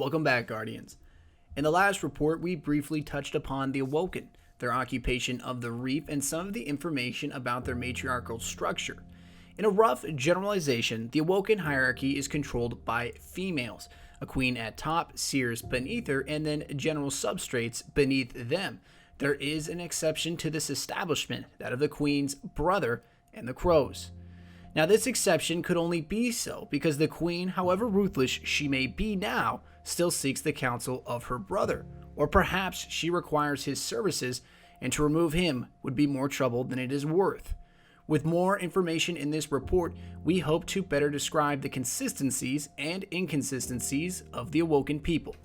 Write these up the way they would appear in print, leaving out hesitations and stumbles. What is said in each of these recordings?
Welcome back, Guardians. In the last report, we briefly touched upon the Awoken, their occupation of the reef, and some of the information about their matriarchal structure. In a rough generalization, the Awoken hierarchy is controlled by females, a queen at top, seers beneath her, and then general substrates beneath them. There is an exception to this establishment, that of the queen's brother and the crows. Now, this exception could only be so because the queen, however ruthless she may be now, still seeks the counsel of her brother, or perhaps she requires his services, and to remove him would be more trouble than it is worth. With more information in this report, we hope to better describe the consistencies and inconsistencies of the Awoken people.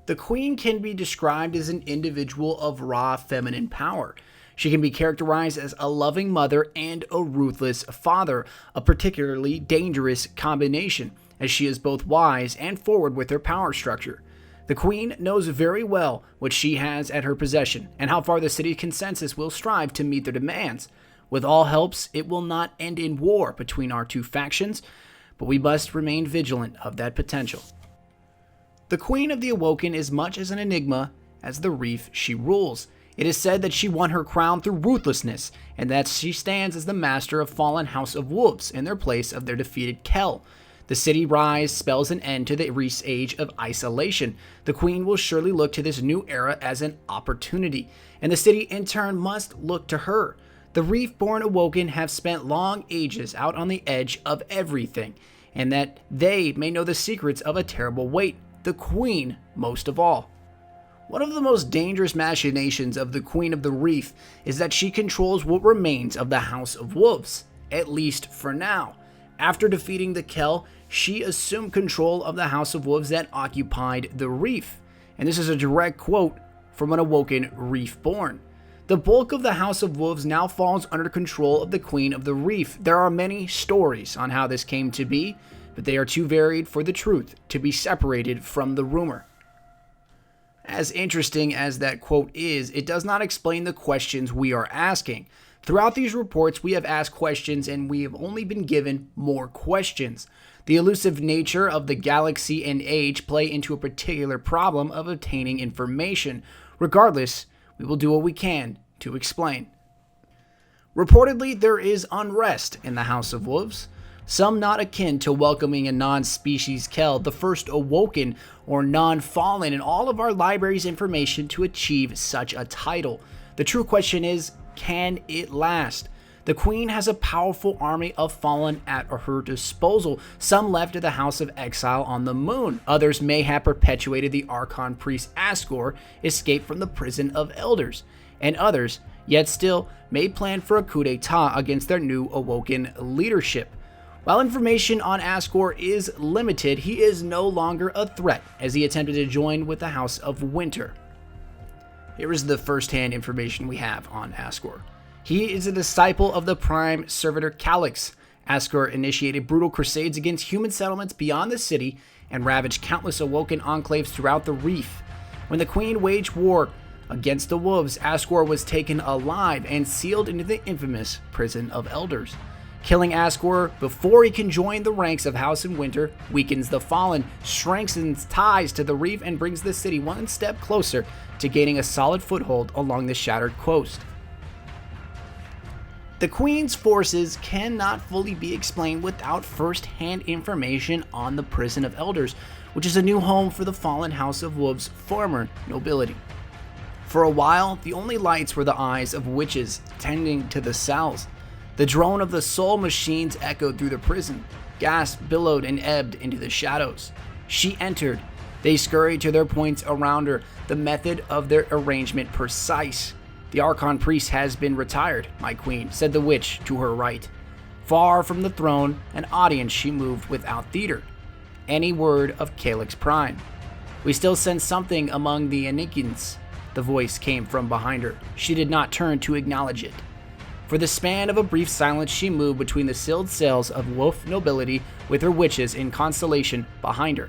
The queen can be described as an individual of raw feminine power. She can be characterized as a loving mother and a ruthless father, a particularly dangerous combination, as she is both wise and forward with her power structure. The queen knows very well what she has at her possession and how far the city consensus will strive to meet their demands. With all helps, it will not end in war between our two factions, but we must remain vigilant of that potential. The Queen of the Awoken is much as an enigma as the reef she rules. It is said that she won her crown through ruthlessness, and that she stands as the master of fallen House of Wolves in their place of their defeated Kel. The city rise spells an end to the reef's age of isolation. The Queen will surely look to this new era as an opportunity, and the city in turn must look to her. The reef-born Awoken have spent long ages out on the edge of everything, and that they may know the secrets of a terrible weight, the Queen most of all. One of the most dangerous machinations of the Queen of the Reef is that she controls what remains of the House of Wolves, at least for now. After defeating the Kel, she assumed control of the House of Wolves that occupied the reef, and this is a direct quote from an Awoken Reef-born. The bulk of the House of Wolves now falls under control of the Queen of the Reef. There are many stories on how this came to be, but they are too varied for the truth to be separated from the rumor. As interesting as that quote is, it does not explain the questions we are asking. Throughout these reports, we have asked questions and we have only been given more questions. The elusive nature of the galaxy and age play into a particular problem of obtaining information. Regardless, we will do what we can to explain. Reportedly, there is unrest in the House of Wolves, some not akin to welcoming a non-species Kel, the first Awoken or non-fallen in all of our library's information to achieve such a title. The true question is, can it last? The Queen has a powerful army of fallen at her disposal. Some left at the House of Exile on the moon. Others may have perpetuated the Archon priest Asgore escape from the prison of elders. And others, yet still, may plan for a coup d'etat against their new Awoken leadership. While information on Asgore is limited, he is no longer a threat as he attempted to join with the House of Winter. Here is the first-hand information we have on Asgore. He is a disciple of the Prime Servitor Calix. Asgore initiated brutal crusades against human settlements beyond the city and ravaged countless Awoken enclaves throughout the reef. When the Queen waged war against the Wolves, Asgore was taken alive and sealed into the infamous Prison of Elders. Killing Asgore before he can join the ranks of House of Winter weakens the Fallen, strengthens ties to the reef, and brings the city one step closer to gaining a solid foothold along the shattered coast. The Queen's forces cannot fully be explained without first-hand information on the Prison of Elders, which is a new home for the fallen House of Wolves' former nobility. For a while, the only lights were the eyes of witches tending to the cells. The drone of the soul machines echoed through the prison. Gas billowed and ebbed into the shadows. She entered. They scurried to their points around her, the method of their arrangement precise. The Archon priest has been retired, my queen, said the witch to her right. Far from the throne and audience she moved without theater. Any word of Calix Prime. We still sense something among the Anikins. The voice came from behind her. She did not turn to acknowledge it. For the span of a brief silence, she moved between the sealed cells of wolf nobility with her witches in constellation behind her.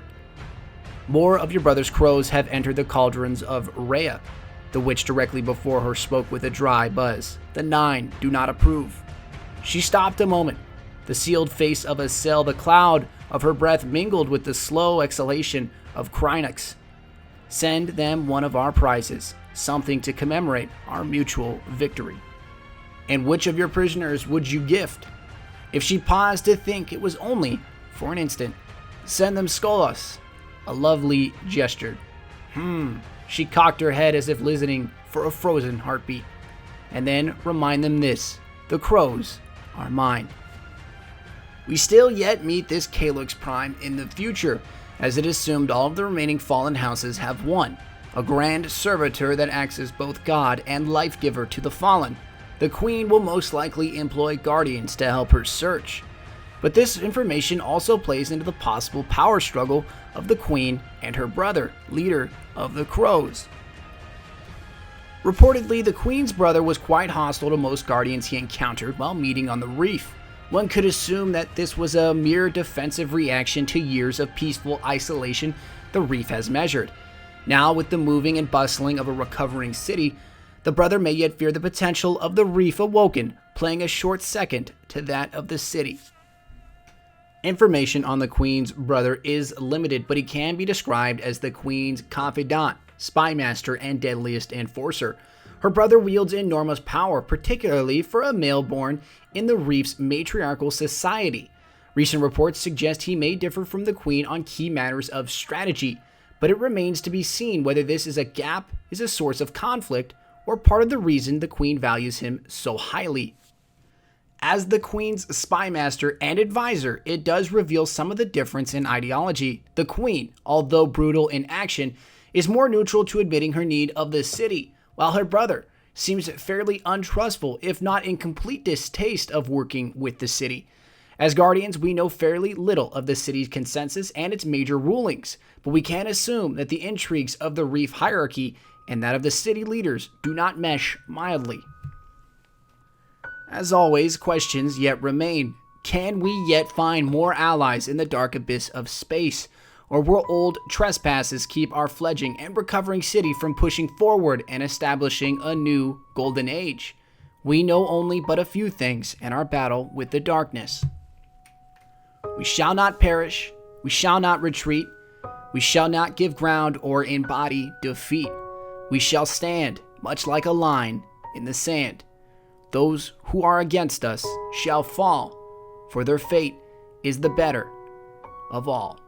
More of your brother's crows have entered the cauldrons of Rhea. The witch directly before her spoke with a dry buzz. The 9 do not approve. She stopped a moment. The sealed face of a cell, the cloud of her breath mingled with the slow exhalation of Krynox. Send them one of our prizes, something to commemorate our mutual victory. And which of your prisoners would you gift? If she paused to think, it was only for an instant. Send them Skolas. A lovely gesture. She cocked her head as if listening for a frozen heartbeat. And then remind them this: the crows are mine. We still yet meet this Calyx Prime in the future, as it is assumed all of the remaining fallen houses have one, a grand servitor that acts as both god and life giver to the fallen. The queen will most likely employ guardians to help her search. But this information also plays into the possible power struggle of the queen and her brother, leader of the crows. Reportedly, the queen's brother was quite hostile to most guardians he encountered while meeting on the reef. One could assume that this was a mere defensive reaction to years of peaceful isolation the reef has measured. Now, with the moving and bustling of a recovering city, the brother may yet fear the potential of the reef Awoken, playing a short second to that of the city. Information on the queen's brother is limited, but he can be described as the queen's confidant, spy master, and deadliest enforcer. Her brother wields enormous power, particularly for a male born in the reef's matriarchal society. Recent reports suggest he may differ from the queen on key matters of strategy, but it remains to be seen whether this is a source of conflict, or part of the reason the queen values him so highly. As the queen's spy master and advisor, it does reveal some of the difference in ideology. The queen, although brutal in action, is more neutral to admitting her need of the city, while her brother seems fairly untrustful, if not in complete distaste of working with the city. As guardians, we know fairly little of the city's consensus and its major rulings, but we can assume that the intrigues of the reef hierarchy and that of the city leaders do not mesh mildly. As always, questions yet remain. Can we yet find more allies in the dark abyss of space? Or will old trespasses keep our fledgling and recovering city from pushing forward and establishing a new golden age? We know only but a few things in our battle with the darkness. We shall not perish, we shall not retreat, we shall not give ground or embody defeat. We shall stand, much like a line in the sand. Those who are against us shall fall, for their fate is the better of all.